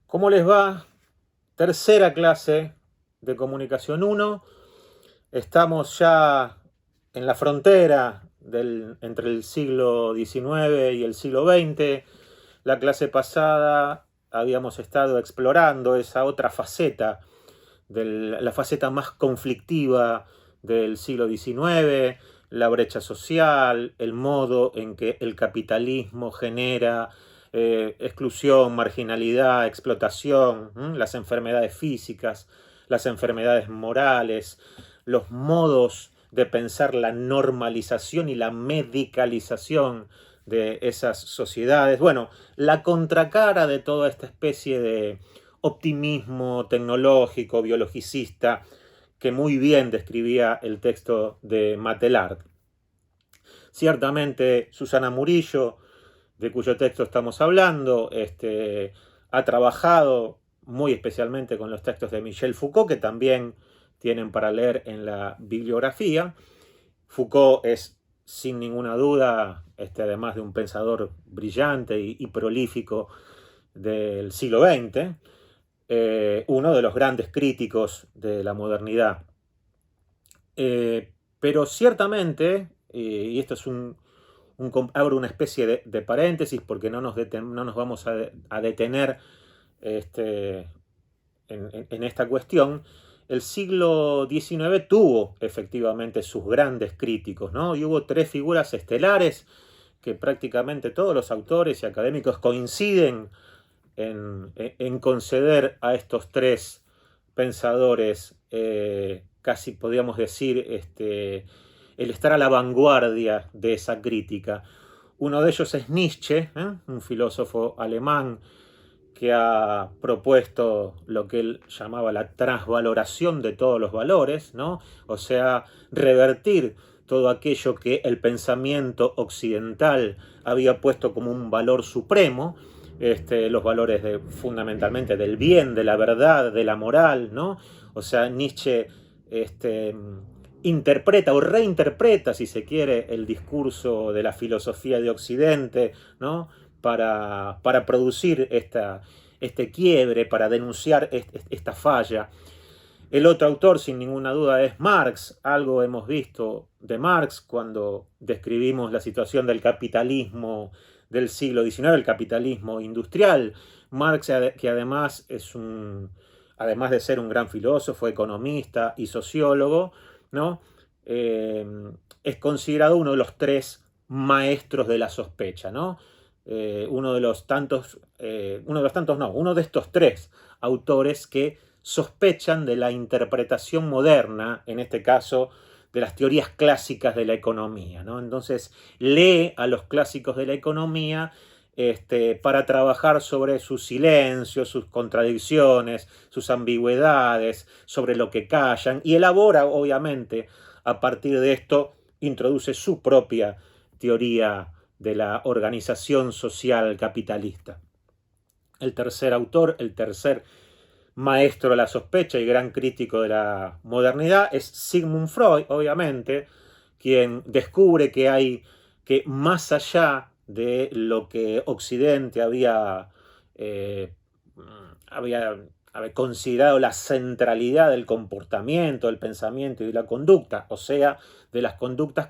¿Cómo les va? Tercera clase de Comunicación 1. Estamos ya en la frontera entre el siglo XIX y el siglo XX. La clase pasada habíamos estado explorando esa otra faceta, la faceta más conflictiva del siglo XIX, la brecha social, el modo en que el capitalismo genera exclusión, marginalidad, explotación, las enfermedades físicas, las enfermedades morales, los modos de pensar la normalización y la medicalización de esas sociedades. Bueno, la contracara de toda esta especie de optimismo tecnológico, biologicista, que muy bien describía el texto de Matelard. Ciertamente, Susana Murillo, de cuyo texto estamos hablando, ha trabajado muy especialmente con los textos de Michel Foucault, que también tienen para leer en la bibliografía. Foucault es, sin ninguna duda, además de un pensador brillante y prolífico del siglo XX, uno de los grandes críticos de la modernidad. Pero ciertamente, y esto es abro una especie de paréntesis porque no nos vamos a detener en esta cuestión, el siglo XIX tuvo efectivamente sus grandes críticos, ¿no? Y hubo tres figuras estelares que prácticamente todos los autores y académicos coinciden en conceder a estos tres pensadores, casi podríamos decir, el estar a la vanguardia de esa crítica. Uno de ellos es Nietzsche, un filósofo alemán que ha propuesto lo que él llamaba la transvaloración de todos los valores, ¿no? O sea, revertir todo aquello que el pensamiento occidental había puesto como un valor supremo, los valores fundamentalmente del bien, de la verdad, de la moral, ¿no? O sea, Nietzsche interpreta o reinterpreta, si se quiere, el discurso de la filosofía de Occidente, ¿no? Para producir este quiebre, para denunciar esta falla. El otro autor, sin ninguna duda, es Marx. Algo hemos visto de Marx cuando describimos la situación del capitalismo del siglo XIX, el capitalismo industrial. Marx, que además además de ser un gran filósofo, economista y sociólogo, ¿no? Es considerado uno de los tres maestros de la sospecha, ¿no? Uno de estos tres autores que sospechan de la interpretación moderna, en este caso de las teorías clásicas de la economía, ¿no? Entonces lee a los clásicos de la economía para trabajar sobre sus silencios, sus contradicciones, sus ambigüedades, sobre lo que callan, y elabora, obviamente, a partir de esto, introduce su propia teoría de la organización social capitalista. El tercer autor, el tercer maestro de la sospecha y gran crítico de la modernidad es Sigmund Freud, obviamente, quien descubre que más allá de lo que Occidente había considerado la centralidad del comportamiento, del pensamiento y de la conducta, o sea, de las conductas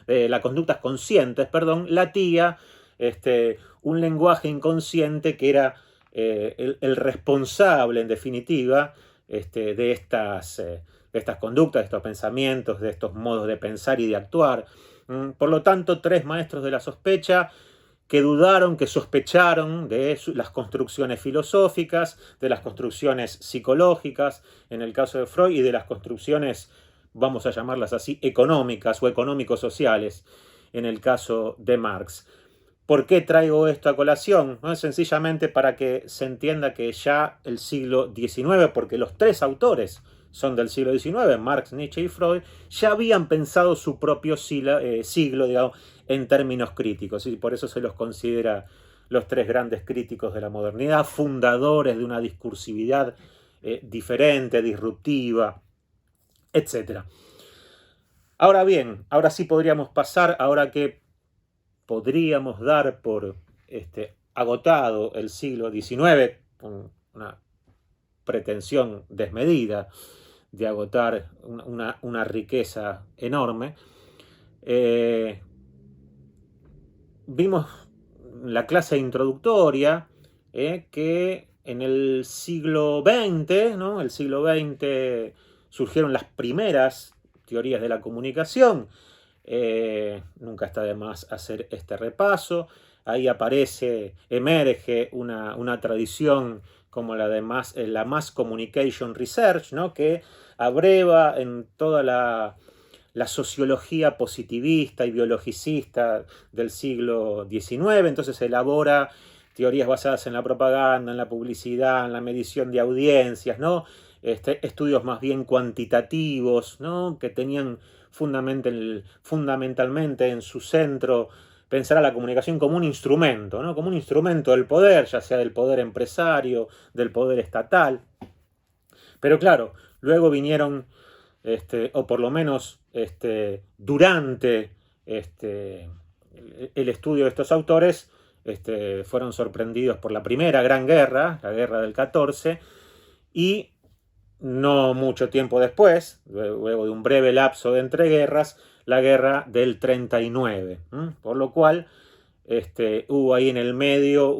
las conductas conscientes, latía un lenguaje inconsciente que era el responsable, en definitiva, de estas conductas, de estos pensamientos, de estos modos de pensar y de actuar. Por lo tanto, tres maestros de la sospecha que dudaron, que sospecharon de las construcciones filosóficas, de las construcciones psicológicas, en el caso de Freud, y de las construcciones, vamos a llamarlas así, económicas o económico-sociales, en el caso de Marx. ¿Por qué traigo esto a colación? ¿No? Sencillamente para que se entienda que ya el siglo XIX, porque los tres autores son del siglo XIX, Marx, Nietzsche y Freud, ya habían pensado su propio siglo, digamos, en términos críticos, y por eso se los considera los tres grandes críticos de la modernidad, fundadores de una discursividad diferente, disruptiva, etc. Ahora bien, ahora sí podríamos pasar, ahora que podríamos dar por agotado el siglo XIX, una pretensión desmedida de agotar una riqueza enorme. Vimos la clase introductoria que en el siglo XX, ¿no? El siglo XX surgieron las primeras teorías de la comunicación. Nunca está de más hacer este repaso. Ahí emerge una tradición como la Mass Communication Research, ¿no? Que abreva en toda la sociología positivista y biologicista del siglo XIX. Entonces elabora teorías basadas en la propaganda, en la publicidad, en la medición de audiencias, ¿no? Estudios más bien cuantitativos, ¿no? Que tenían fundamentalmente en su centro pensar a la comunicación como un instrumento, ¿no? Como un instrumento del poder, ya sea del poder empresario, del poder estatal. Pero claro, luego vinieron, o por lo menos durante el estudio de estos autores, fueron sorprendidos por la primera gran guerra, la guerra del 14, y no mucho tiempo después, luego de un breve lapso de entreguerras, la guerra del 39. Por lo cual hubo ahí en el medio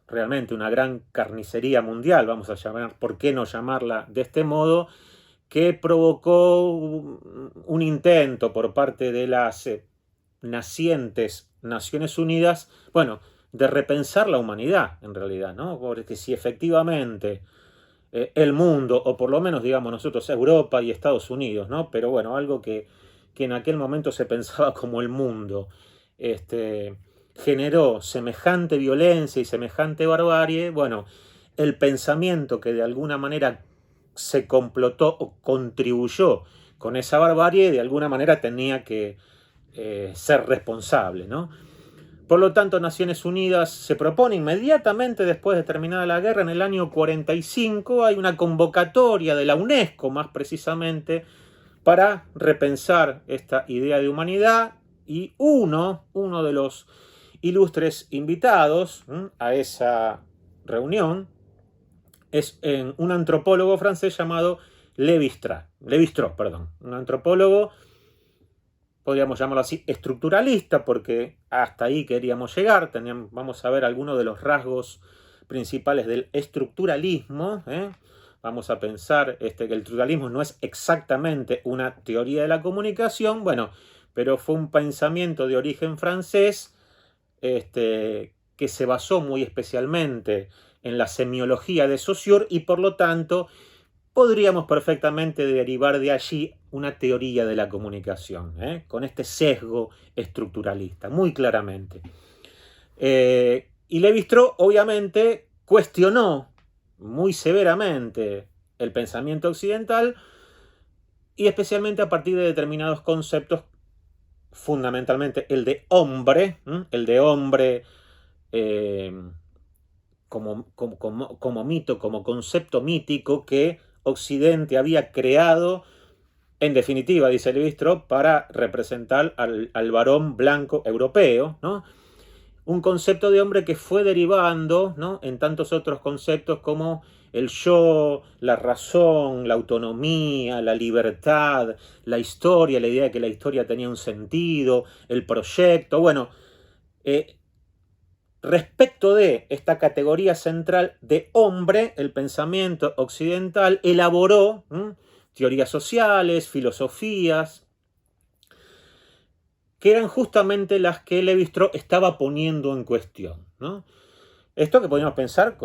realmente una gran carnicería mundial, vamos a llamar, ¿por qué no llamarla de este modo?, que provocó un intento por parte de las nacientes Naciones Unidas, bueno, de repensar la humanidad en realidad, ¿no? Porque si efectivamente el mundo, o por lo menos digamos nosotros, Europa y Estados Unidos, ¿no? Pero bueno, algo que en aquel momento se pensaba como el mundo, generó semejante violencia y semejante barbarie, bueno, el pensamiento que de alguna manera se complotó o contribuyó con esa barbarie, de alguna manera tenía que ser responsable, ¿no? Por lo tanto, Naciones Unidas se propone inmediatamente después de terminada la guerra, en el año 45, hay una convocatoria de la UNESCO, más precisamente, para repensar esta idea de humanidad, y uno de los ilustres invitados a esa reunión es un antropólogo francés llamado Lévi-Strauss, un antropólogo, podríamos llamarlo así, estructuralista, porque hasta ahí queríamos llegar. Vamos a ver algunos de los rasgos principales del estructuralismo. Vamos a pensar que el estructuralismo no es exactamente una teoría de la comunicación, bueno, pero fue un pensamiento de origen francés que se basó muy especialmente en la semiología de Saussure, y por lo tanto podríamos perfectamente derivar de allí una teoría de la comunicación, con este sesgo estructuralista, muy claramente. Y Lévi-Strauss obviamente cuestionó muy severamente el pensamiento occidental, y especialmente a partir de determinados conceptos, fundamentalmente el de hombre, como mito, como concepto mítico que Occidente había creado, en definitiva, dice Lévi-Strauss, para representar al varón blanco europeo, ¿no? Un concepto de hombre que fue derivando, ¿no?, en tantos otros conceptos como el yo, la razón, la autonomía, la libertad, la historia, la idea de que la historia tenía un sentido, el proyecto. Bueno, respecto de esta categoría central de hombre, el pensamiento occidental elaboró teorías sociales, filosofías, que eran justamente las que Lévi-Strauss estaba poniendo en cuestión, ¿no? Esto que podemos pensar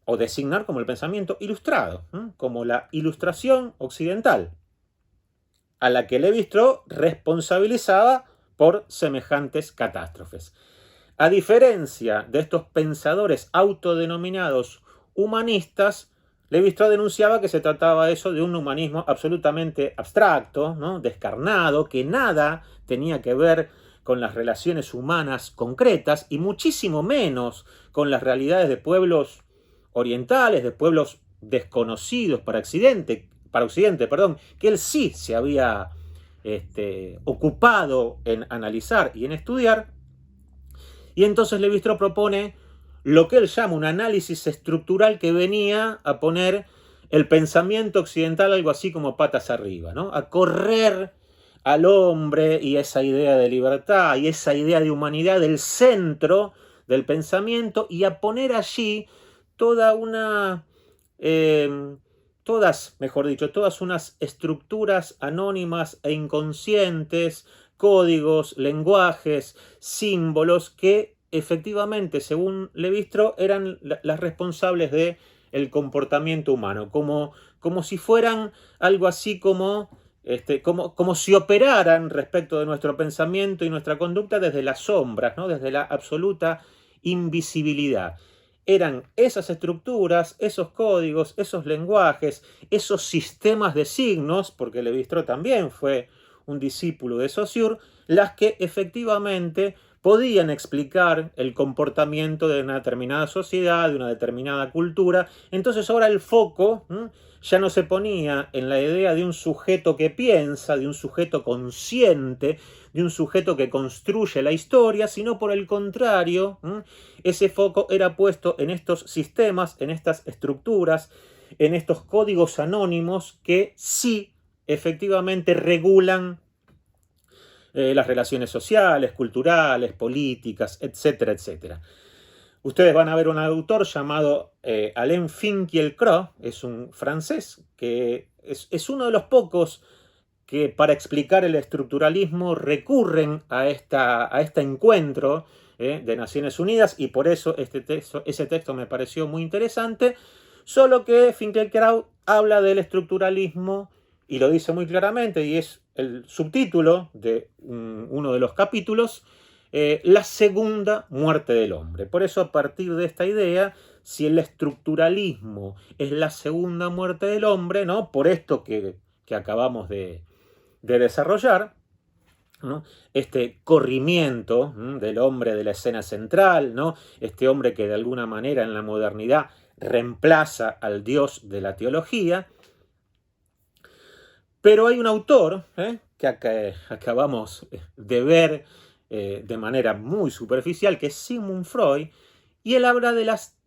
o designar como el pensamiento ilustrado, como la ilustración occidental, a la que Lévi-Strauss responsabilizaba por semejantes catástrofes. A diferencia de estos pensadores autodenominados humanistas, Lévi-Strauss denunciaba que se trataba eso de un humanismo absolutamente abstracto, ¿no?, descarnado, que nada tenía que ver con las relaciones humanas concretas, y muchísimo menos con las realidades de pueblos orientales, de pueblos desconocidos para Occidente, que él sí se había ocupado en analizar y en estudiar. Y entonces Lévi-Strauss propone lo que él llama un análisis estructural que venía a poner el pensamiento occidental algo así como patas arriba, ¿no? A correr al hombre y esa idea de libertad y esa idea de humanidad del centro del pensamiento y a poner allí toda una, todas unas estructuras anónimas e inconscientes, códigos, lenguajes, símbolos que efectivamente, según Levi-Strauss, eran las responsables de el comportamiento humano, como si fueran algo así como si operaran respecto de nuestro pensamiento y nuestra conducta desde las sombras, ¿no? Desde la absoluta invisibilidad. Eran esas estructuras, esos códigos, esos lenguajes, esos sistemas de signos, porque Levi-Strauss también fue un discípulo de Saussure, las que efectivamente podían explicar el comportamiento de una determinada sociedad, de una determinada cultura. Entonces ahora el foco ya no se ponía en la idea de un sujeto que piensa, de un sujeto consciente, de un sujeto que construye la historia, sino por el contrario, ese foco era puesto en estos sistemas, en estas estructuras, en estos códigos anónimos que sí efectivamente regulan las relaciones sociales, culturales, políticas, etcétera, etcétera. Ustedes van a ver un autor llamado Alain Finkielkraut, es un francés, que es uno de los pocos que para explicar el estructuralismo recurren a este encuentro de Naciones Unidas, y por eso ese texto me pareció muy interesante, solo que Finkielkraut habla del estructuralismo y lo dice muy claramente, y es el subtítulo de uno de los capítulos, la segunda muerte del hombre. Por eso, a partir de esta idea, si el estructuralismo es la segunda muerte del hombre, ¿no? Por esto que acabamos de desarrollar, ¿no? Este corrimiento del hombre de la escena central, ¿no? Este hombre que de alguna manera en la modernidad reemplaza al Dios de la teología. Pero hay un autor que acabamos de ver de manera muy superficial, que es Sigmund Freud, y él habla de las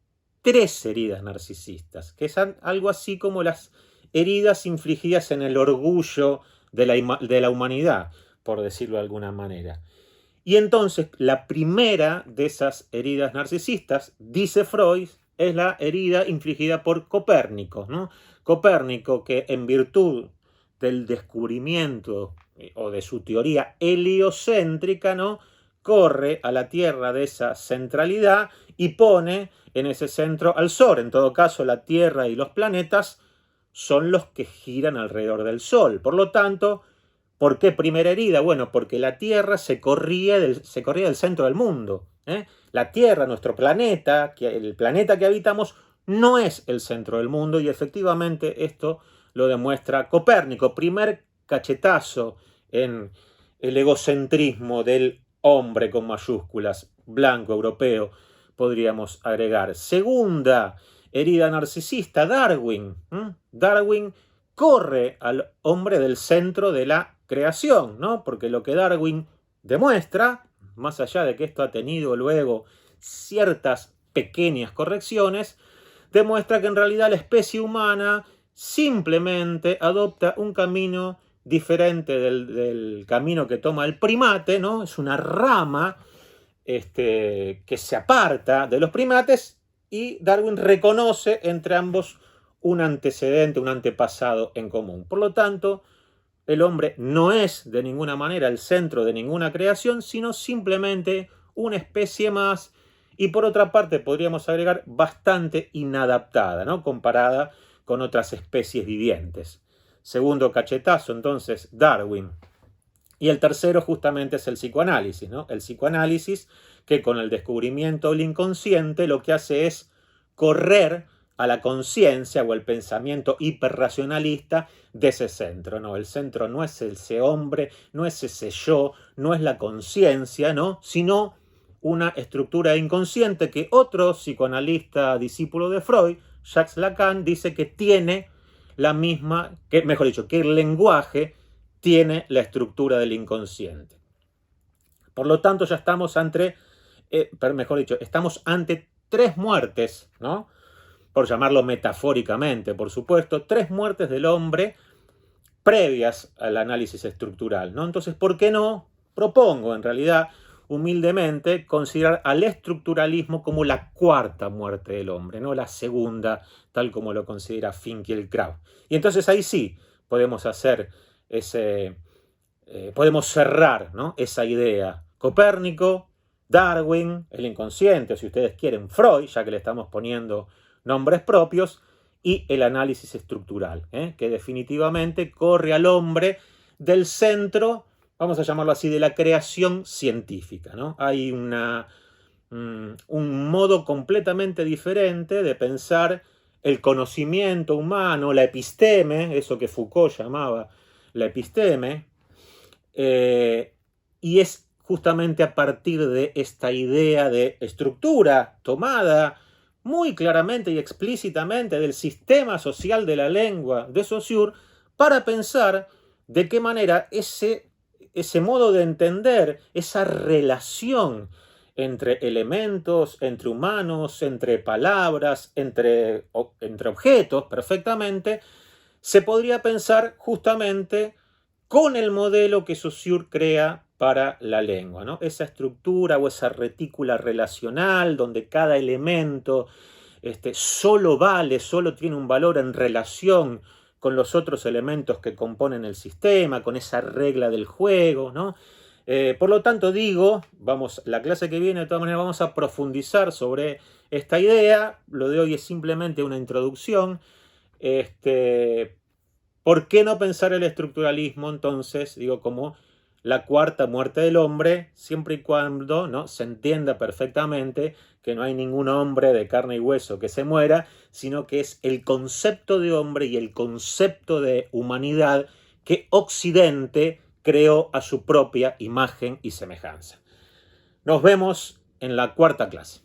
3 heridas narcisistas, que son algo así como las heridas infligidas en el orgullo de la humanidad, por decirlo de alguna manera. Y entonces la primera de esas heridas narcisistas, dice Freud, es la herida infligida por Copérnico, ¿no? Copérnico, que en virtud del descubrimiento o de su teoría heliocéntrica, ¿no? Corre a la Tierra de esa centralidad y pone en ese centro al Sol. En todo caso, la Tierra y los planetas son los que giran alrededor del Sol. Por lo tanto, ¿por qué primera herida? Bueno, porque la Tierra se corría del centro del mundo. La Tierra, nuestro planeta, el planeta que habitamos, no es el centro del mundo, y efectivamente esto lo demuestra Copérnico. Primer cachetazo en el egocentrismo del hombre con mayúsculas, blanco, europeo, podríamos agregar. Segunda herida narcisista, Darwin. Darwin corre al hombre del centro de la creación, ¿no? Porque lo que Darwin demuestra, más allá de que esto ha tenido luego ciertas pequeñas correcciones, demuestra que en realidad la especie humana simplemente adopta un camino diferente del camino que toma el primate, ¿no? Es una rama que se aparta de los primates, y Darwin reconoce entre ambos un antecedente, un antepasado en común. Por lo tanto, el hombre no es de ninguna manera el centro de ninguna creación, sino simplemente una especie más, y por otra parte podríamos agregar bastante inadaptada, ¿no? Comparada con otras especies vivientes. Segundo cachetazo, entonces, Darwin. Y el tercero justamente es el psicoanálisis, ¿no? El psicoanálisis que con el descubrimiento del inconsciente lo que hace es correr a la conciencia o el pensamiento hiperracionalista de ese centro, ¿no? El centro no es ese hombre, no es ese yo, no es la conciencia, ¿no? Sino una estructura inconsciente que otro psicoanalista discípulo de Freud, Jacques Lacan, dice que tiene la misma, mejor dicho, que el lenguaje tiene la estructura del inconsciente. Por lo tanto, ya estamos estamos ante 3 muertes, ¿no? Por llamarlo metafóricamente, por supuesto, 3 muertes del hombre previas al análisis estructural, ¿no? Entonces, ¿por qué no? Propongo, en realidad, humildemente, considerar al estructuralismo como la 4ª muerte del hombre, no la 2ª, tal como lo considera Finkielkraut. Y entonces ahí sí podemos hacer podemos cerrar, ¿no?, esa idea. Copérnico, Darwin, el inconsciente, si ustedes quieren, Freud, ya que le estamos poniendo nombres propios, y el análisis estructural, que definitivamente corre al hombre del centro, vamos a llamarlo así, de la creación científica, ¿no? Hay un modo completamente diferente de pensar el conocimiento humano, la episteme, eso que Foucault llamaba la episteme, y es justamente a partir de esta idea de estructura tomada muy claramente y explícitamente del sistema social de la lengua de Saussure para pensar de qué manera ese modo de entender, esa relación entre elementos, entre humanos, entre palabras, entre objetos, perfectamente, se podría pensar justamente con el modelo que Saussure crea para la lengua, ¿no? Esa estructura o esa retícula relacional donde cada elemento solo tiene un valor en relación con los otros elementos que componen el sistema, con esa regla del juego, ¿no? Por lo tanto, digo, la clase que viene de todas maneras vamos a profundizar sobre esta idea. Lo de hoy es simplemente una introducción. ¿Por qué no pensar el estructuralismo, entonces, digo, como la 4ª muerte del hombre, siempre y cuando, ¿no?, se entienda perfectamente que no hay ningún hombre de carne y hueso que se muera, sino que es el concepto de hombre y el concepto de humanidad que Occidente creó a su propia imagen y semejanza. Nos vemos en la 4ª clase.